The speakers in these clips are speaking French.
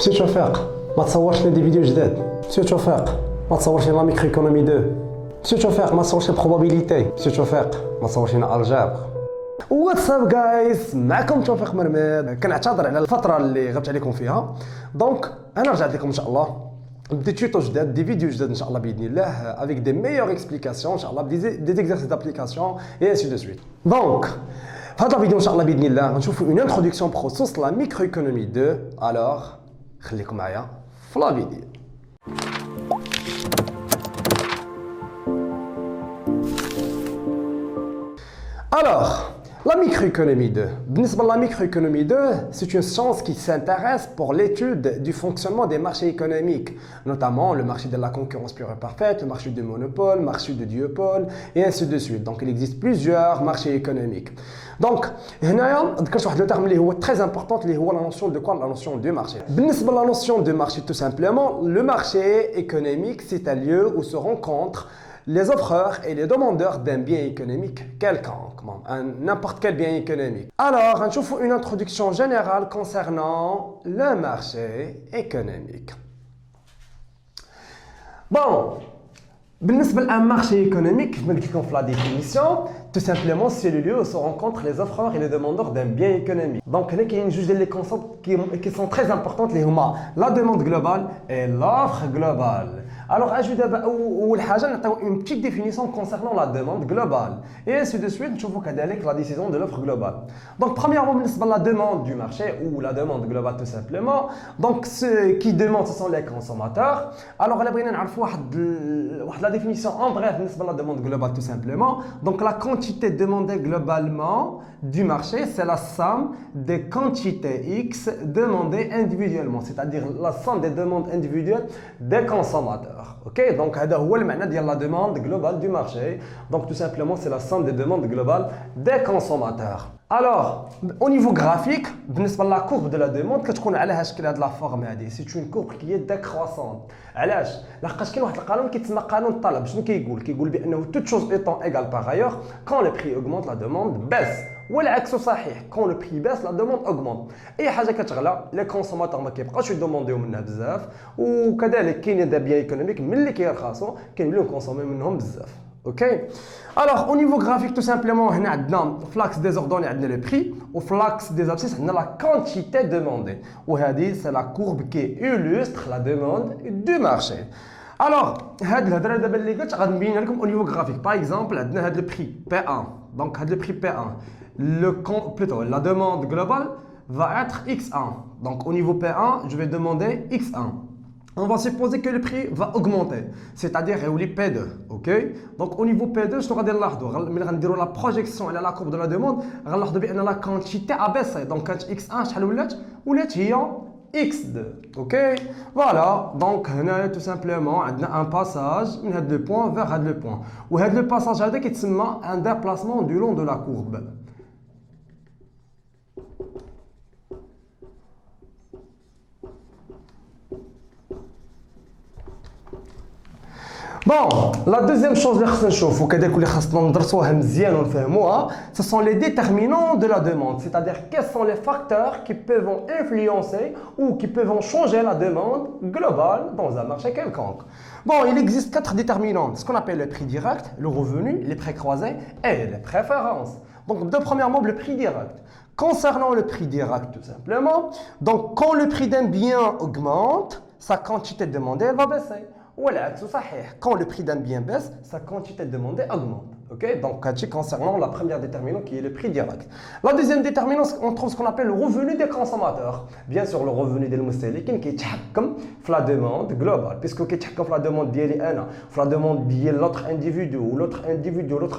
سي توفيق ما تصورش لي دي فيديو جداد. سي توفيق ما تصورش لنا ميكرو ايكونومي 2. سي توفيق ما تصورش بروبابيليتي. سي توفيق ما تصورش لنا الجبر. واتساب جايز، معكم توفيق مرماد. كنعتذر على الفتره اللي غبت عليكم فيها. دونك انا رجعت لكم ان شاء الله بدي تويتو جداد، دي فيديو جداد ان شاء الله باذن الله، افيك دي ميور اكسبليكاسيون ان شاء الله، دي زيكزارسيس دابليكاسيون اي انسي دو سويت. دونك في هذا الفيديو ان شاء الله باذن الله غنشوفوا اون انتروداكسيون بروسيس لا ميكرو ايكونومي 2. الوغ خليكم معايا في لا فيديو. Alors, la microéconomie 2. La microéconomie 2, c'est une science qui s'intéresse pour l'étude du fonctionnement des marchés économiques, notamment le marché de la concurrence pure et parfaite, le marché du monopole, le marché du duopole, et ainsi de suite. Donc, il existe plusieurs marchés économiques. Donc, هنايا ذكرت واحد لو terme اللي هو très important, اللي هو la notion de quoi? La notion de marché. بالنسبة la notion de marché, tout simplement, le marché économique, c'est un lieu où se rencontrent les offreurs et les demandeurs d'un bien économique quelconque, n'importe quel bien économique. Alors, on trouve une introduction générale concernant le marché économique. Bon, بالنسبة لأن marché économique, je vais vous dire la définition. Tout simplement, c'est le lieu où se rencontrent les offreurs et les demandeurs d'un bien économique. Donc, il y a des concepts qui sont très importants, la demande globale et l'offre globale. Alors, une petite définition concernant la demande globale. Et ainsi de suite, je vous la décision de l'offre globale. Donc, premièrement, la demande du marché ou la demande globale tout simplement. Donc, ceux qui demandent, ce sont les consommateurs. Alors, la définition en bref, la demande globale tout simplement. Donc, la quantité demandée globalement du marché, c'est la somme des quantités X demandées individuellement, c'est-à-dire la somme des demandes individuelles des consommateurs. Ok, donc c'est la demande globale du marché. Donc tout simplement, c'est la somme des demandes globales des consommateurs. Alors, au niveau graphique, la courbe de la demande, la forme, c'est une courbe qui est décroissante. علاش؟ لحقاش كاين واحد القانون كيتسمى قانون الطلب. شنو كيقول بانه toute chose étant égale par ailleurs, quand le prix augmente la demande baisse. والعكس صحيح، quand le prix baisse la demande augmente. اي حاجه كتغلى لي كونسوماتور ما كيبقاوش يدومونديو منها بزاف، وكذلك كاينين دي بيان ايكونوميك ملي كيرخصوا كنوليو كونسومي منهم بزاف. Ok. Alors au niveau graphique tout simplement, on a dans l'axe des ordonnées le prix, ou l'axe des abscisses on a la quantité demandée. Ou c'est la courbe qui illustre la demande du marché. Alors, au niveau graphique, par exemple, on a le prix P1. Donc le prix P1, plutôt la demande globale va être X1. Donc au niveau P1, je vais demander X1. On va supposer que le prix va augmenter, c'est-à-dire P2, ok? Donc au niveau P2, je dois dire la projection et la courbe de la demande, la quantité a baissé. Donc quand X1, ou X2, ok? Voilà, donc tout simplement un passage de point vers le point. Ou le passage est un déplacement du long de la courbe. Bon, la deuxième chose ce sont les déterminants de la demande, c'est-à-dire quels sont les facteurs qui peuvent influencer ou qui peuvent changer la demande globale dans un marché quelconque. Bon, il existe 4 déterminants, ce qu'on appelle le prix direct, le revenu, les prix croisés et les préférences. Donc, premièrement, le prix direct. Concernant le prix direct, tout simplement, donc quand le prix d'un bien augmente, sa quantité demandée va baisser. Quand le prix d'un bien baisse, sa quantité demandée augmente. Okay? Donc, concernant la première déterminante qui est le prix direct. La deuxième déterminante, on trouve ce qu'on appelle le revenu des consommateurs. Bien sûr, le revenu des المستهلكين كيتحكم في la demande globale, puisque كيتحكم في la demande ديالي انا، في la demande ديال l'autre individu ou l'autre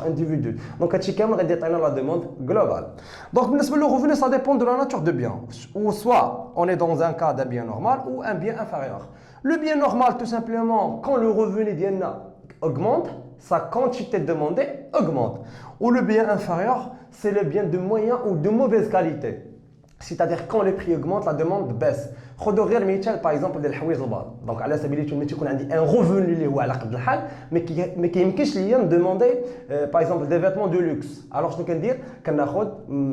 individu. Donc, هادشي كامل غادي يعطينا la demande globale. Donc, بالنسبة le revenu, ça dépend de la nature de bien. Ou soit on est dans un cas d'un bien normal ou un bien inférieur. Le bien normal, tout simplement, quand le revenu d'Yenna augmente, sa quantité demandée augmente. Ou le bien inférieur, c'est le bien de moyenne ou de mauvaise qualité. C'est-à-dire quand le prix augmente, la demande baisse. Par exemple, des الحوايج البعض. Donc, على سبيل المثال يكون عندي un revenu اللي هو على قد الحال, mais كيمكنش ليا ندوموندي par exemple des vêtements de luxe. Alors, شنو كندير؟ كناخذ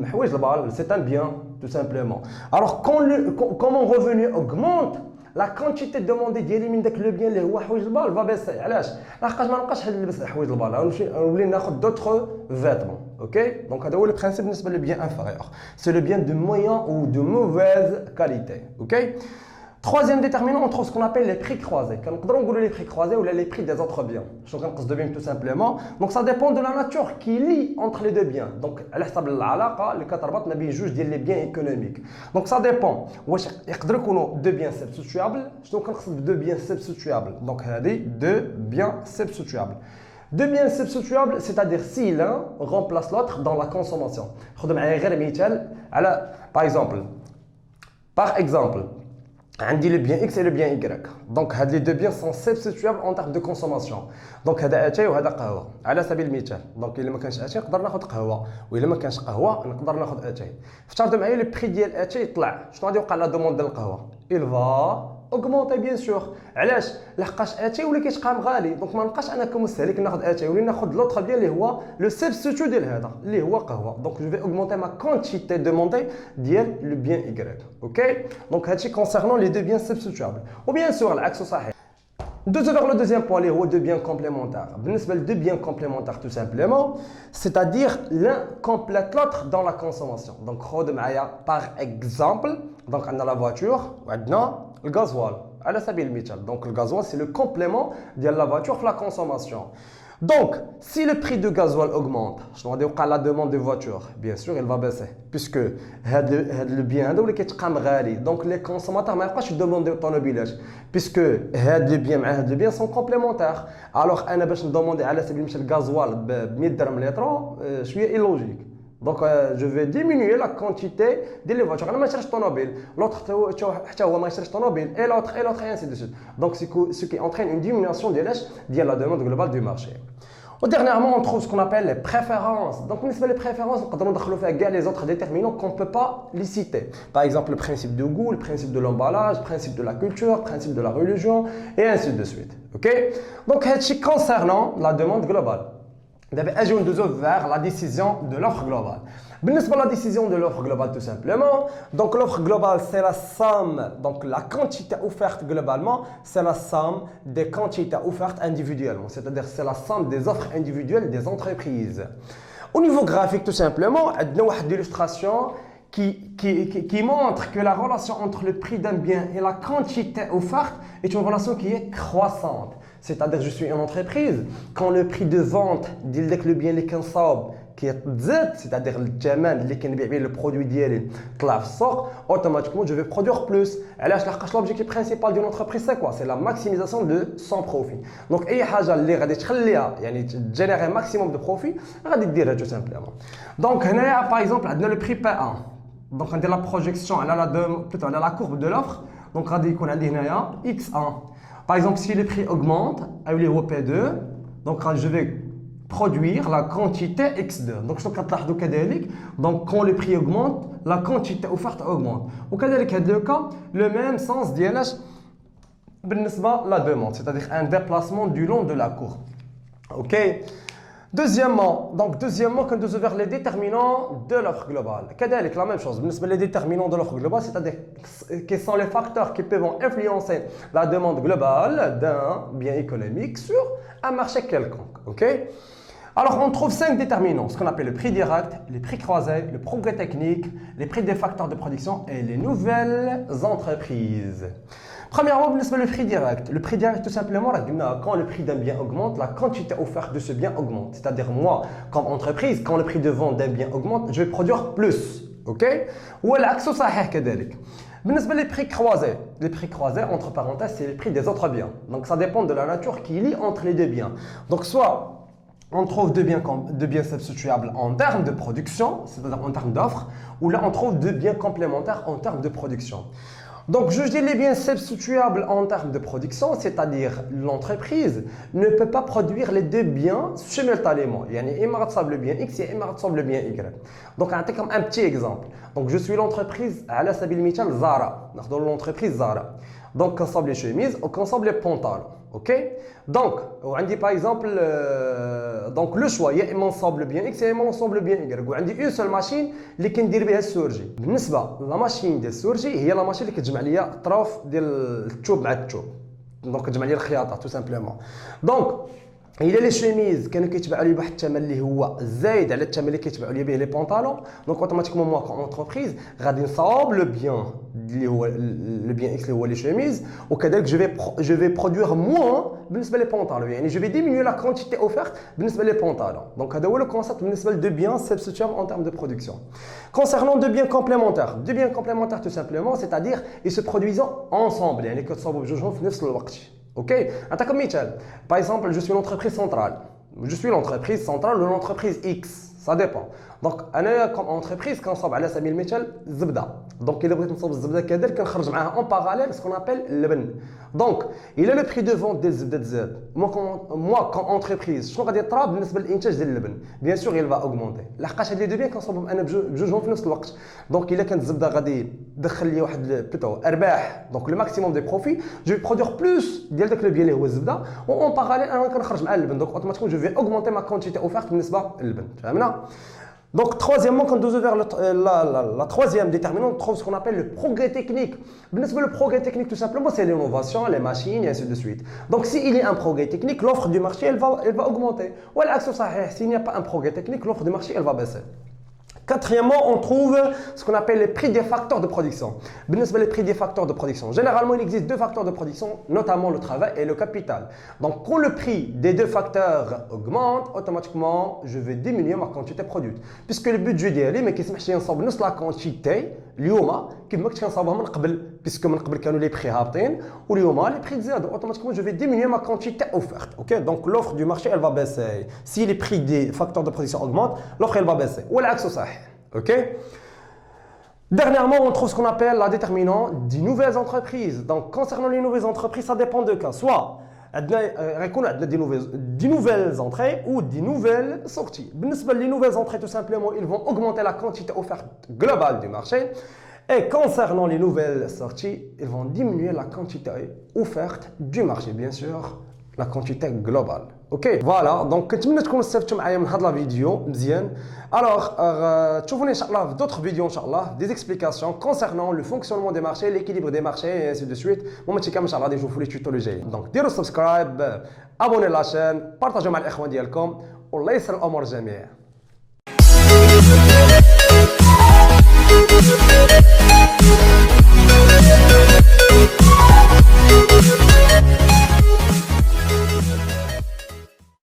حوايج البعض, c'est un bien tout simplement. Alors, quand mon revenu augmente, la quantité demandée ديالي من داك لو بيان اللي هو حوايج البال va baisser. علاش؟ لحقاش ما نبقاش نلبس حوايج البال، نولي ناخذ d'autres vêtements. OK? Donc هذا هو le principe بالنسبه لو bien inférieur. C'est le bien de moyen ou de mauvaise qualité. OK? Troisième déterminant, on trouve ce qu'on appelle les prix croisés. Quand on dit les prix croisés ou les prix des autres biens. Je pense de bien tout simplement. Donc ça dépend de la nature qui lie entre les deux biens. Donc à l'hsab l'alaqa, le katarbat n'a bien juge les biens économiques. Donc ça dépend. واش يقدر يكونوا deux biens substituables. Je كنقصد deux biens substituables. Donc هذه deux biens substituables. Deux biens substituables, c'est-à-dire si l'un remplace l'autre dans la consommation. خذ معايا غير مثال على par exemple عندي le bien X et le bien Y. Donc les deux biens sont substituables en termes de consommation. Donc هذا اتاي وهذا قهوه على سبيل المثال. Donc الا ما كانش اتاي نقدر ناخذ قهوه والا ما كانش قهوه نقدر ناخذ اتاي. افترضوا معايا لو بري ديال اتاي يطلع. شنو غادي يوقع لا دوموند ديال القهوه؟ il va augmenter bien sûr. علاش؟ لحقاش اتاي ولا كيتقام غالي. دونك ما نبقاش انا كمستهلك ناخذ اتاي ولا ناخذ لوطر بيان اللي هو لو سبستيتيو ديال هذا اللي هو قهوه. دونك جو في augmenter ma quantité demandée ديال le bien Y. OK? Donc هادشي concernant les deux biens substituables. Ou bien sûr العكس صحيح. Vers le deuxième point, les deux biens complémentaires. Les deux biens complémentaires, tout simplement, c'est-à-dire l'un complète l'autre dans la consommation. Donc, par exemple, donc on a la voiture, on a le gasoil. Donc, le gasoil, c'est le complément de la voiture pour la consommation. Donc, si le prix du gasoil augmente, je dois dire la demande de voiture, bien sûr, elle va baisser. Puisque le bien, donc les consommateurs ne vont pas demander automobile. Puisque les biens sont complémentaires. Alors, je demande à le gasoil de 1000 dirhams litre, je suis illogique. Donc, je vais diminuer la quantité de les voitures. Je ne cherche automobile. L'autre, ne cherche automobile. Et l'autre, et ainsi de suite. Donc, ce qui entraîne une diminution de la demande globale du marché. Dernièrement, on trouve ce qu'on appelle les préférences. Donc, les préférences, on peut mettre les autres déterminants qu'on ne peut pas les citer. Par exemple, le principe du goût, le principe de l'emballage, le principe de la culture, le principe de la religion, et ainsi de suite. OK? Donc, concernant la demande globale. D'abord, on va vers la décision de l'offre globale. Pour la décision de l'offre globale, tout simplement. Donc, l'offre globale, c'est la somme, donc la quantité offerte globalement, c'est la somme des quantités offertes individuellement. C'est-à-dire, c'est la somme des offres individuelles des entreprises. Au niveau graphique, tout simplement, on a une illustration qui montre que la relation entre le prix d'un bien et la quantité offerte est une relation qui est croissante. C'est-à-dire je suis une entreprise, quand le prix de vente ديال le bien اللي كنصاوب كيتزاد, c'est-à-dire الثمن اللي كنبيع به le produit ديالي طلع في السوق, automatiquement je vais produire plus. علاش؟ لحقاش l'objectif principal d'une entreprise c'est quoi? C'est la maximisation de son profit. Donc اي حاجه اللي غادي تخليها يعني تجينيري maximum de profit غادي ديرها tout simplement. Donc هنايا par exemple عندنا le prix P1. Donc عندي la projection على la courbe de l'offre. Donc غادي يكون عندي هنايا X1. Par exemple, si le prix augmente, avec les P2, donc je vais produire la quantité X2. Donc, je vais donc quand le prix augmente, la quantité offerte augmente. Au cas de cas, le même sens d'ILH, la demande, c'est-à-dire un déplacement du long de la courbe. OK? Deuxièmement, quand nous vers les déterminants de l'offre globale. C'est la même chose. Les déterminants de l'offre globale, c'est-à-dire quels sont les facteurs qui peuvent influencer la demande globale d'un bien économique sur un marché quelconque. OK? Alors, on trouve 5 déterminants, ce qu'on appelle le prix direct, les prix croisés, le progrès technique, les prix des facteurs de production et les nouvelles entreprises. Premièrement, le prix direct. Le prix direct, tout simplement, quand le prix d'un bien augmente, la quantité offerte de ce bien augmente. C'est-à-dire, moi, comme entreprise, quand le prix de vente d'un bien augmente, je vais produire plus. OK? Ou l'axe صحيح كذلك. Les prix croisés. Les prix croisés, entre parenthèses, c'est les prix des autres biens. Donc, ça dépend de la nature qui lie entre les deux biens. Donc, soit on trouve deux biens substituables en termes de production, c'est-à-dire en termes d'offres, ou là, on trouve deux biens complémentaires en termes de production. Donc, je dis les biens substituables en termes de production, c'est-à-dire l'entreprise ne peut pas produire les deux biens simultanément. Il y a le bien X et le bien Y. Donc, comme un petit exemple. Donc, je suis l'entreprise, à la Zara. L'entreprise Zara. Donc, كنصاوب les chemises ou كنصاوب les pantalons. Ok? Donc, on dit par exemple, donc le choix, il y a un ensemble bien X et un ensemble bien Y. On dit une seule machine اللي كندير بها السورجي. بالنسبة la machine ديال السورجي هي la machine اللي كتجمع ليا الطراف ديال الثوب مع الثوب. دونك كتجمع لي الخياطة tout simplement. Donc, il y a les chemises كانوا كيتباعوا لي بواحد الثمن اللي هو زايد على الثمن اللي كيتباعوا لي به لي بونطالون. دونك اوتوماتيكمون موا كون انتربريز غادي نصاوب لو بيان اللي هو لو بيان اكس اللي هو لي شيميز وكذلك جو في برودوير موان بالنسبه لي بونطالون يعني جو في ديمينيو لا كونتيتي اوفرت بالنسبه لي بونطالون. دونك هذا هو لو كونسيبت بالنسبه لدو بيان سبستيتيوم en termes de production. Concernant deux biens complémentaires tout simplement, c'est-à-dire ils se produisent ensemble يعني كتصاوبوا بجوجهم في نفس الوقت. Ok, comme مثال. Par exemple, je suis l'entreprise centrale. Je suis l'entreprise centrale ou l'entreprise X. Ça dépend. Donc, أنا comme entreprise كنصاوب على سبيل المثال الزبدة. Donc, إلا بغيت نصاوب الزبدة كذلك كنخرج معاها en parallèle ce qu'on appelle اللبن. Donc, il a le prix de vente ديال الزبدة تزاد. Moi comme entreprise, شنو غادي يطرا بالنسبة للإنتاج ديال اللبن؟ Bien sûr, il va augmenter. لحقاش هاد لي دو بيان كنصاوبهم أنا بجوجهم في نفس الوقت. Donc, إلا كانت الزبدة غادي تدخل لي واحد بلوتو أرباح. Donc, le maximum des profits, je vais produire plus ديال داك لو بيان اللي هو الزبدة و en parallèle أنا كنخرج مع اللبن. Donc, automatiquement, je vais augmenter ma quantité offerte بالنسبة للبن. فهمنا؟ Donc, troisièmement, quand on vers la troisième déterminante, on trouve ce qu'on appelle le progrès technique. Le progrès technique, tout simplement, c'est l'innovation, les machines, et ainsi de suite. Donc, s'il y a un progrès technique, l'offre du marché, elle va augmenter. Ou l'action, s'il n'y a pas un progrès technique, l'offre du marché, elle va baisser. Quatrièmement, on trouve ce qu'on appelle les prix des facteurs de production. Les prix des facteurs de production. Généralement, il existe deux facteurs de production, notamment le travail et le capital. Donc, quand le prix des deux facteurs augmente, automatiquement, je vais diminuer ma quantité produite. Puisque le budget ديالي ما كيسمحش لي نصاوب نفس لا كونتيتي اليوم كيف ما كنت كنصاوبها من قبل. Puisque من قبل كانوا لي بري هابطين واليوم لي بري تزادوا. Automatiquement, je vais diminuer ma quantité offerte. OK? Donc, l'offre du marché, elle va baisser. Si les prix des facteurs de production augmentent, l'offre, elle va baisser. Ou l'axe صحيح. OK? Dernièrement, on trouve ce qu'on appelle la déterminante des nouvelles entreprises. Donc, concernant les nouvelles entreprises, ça dépend de cas. Soit, des nouvelles entrées ou des nouvelles sorties. Les nouvelles entrées, tout simplement, ils vont augmenter la quantité offerte globale du marché. Et concernant les nouvelles sorties, ils vont diminuer la quantité offerte du marché, bien sûr, la quantité globale. Ok, voilà, donc كنتمنى تكونوا استفدتوا معايا من هاد لا فيديو مزيان. Alors, تشوفوني ان شاء الله في d'autres vidéos ان شاء الله des explications concernant le fonctionnement des marchés, l'équilibre des marchés et ainsi de suite. المهم هادشي كامل ان شاء الله غادي نشوفوا لي توتو اللي جايين. دونك ديروا سبسكرايب، ابوني لا شين، بارطاجيو مع الاخوان ديالكم والله يسر الامور جميعا.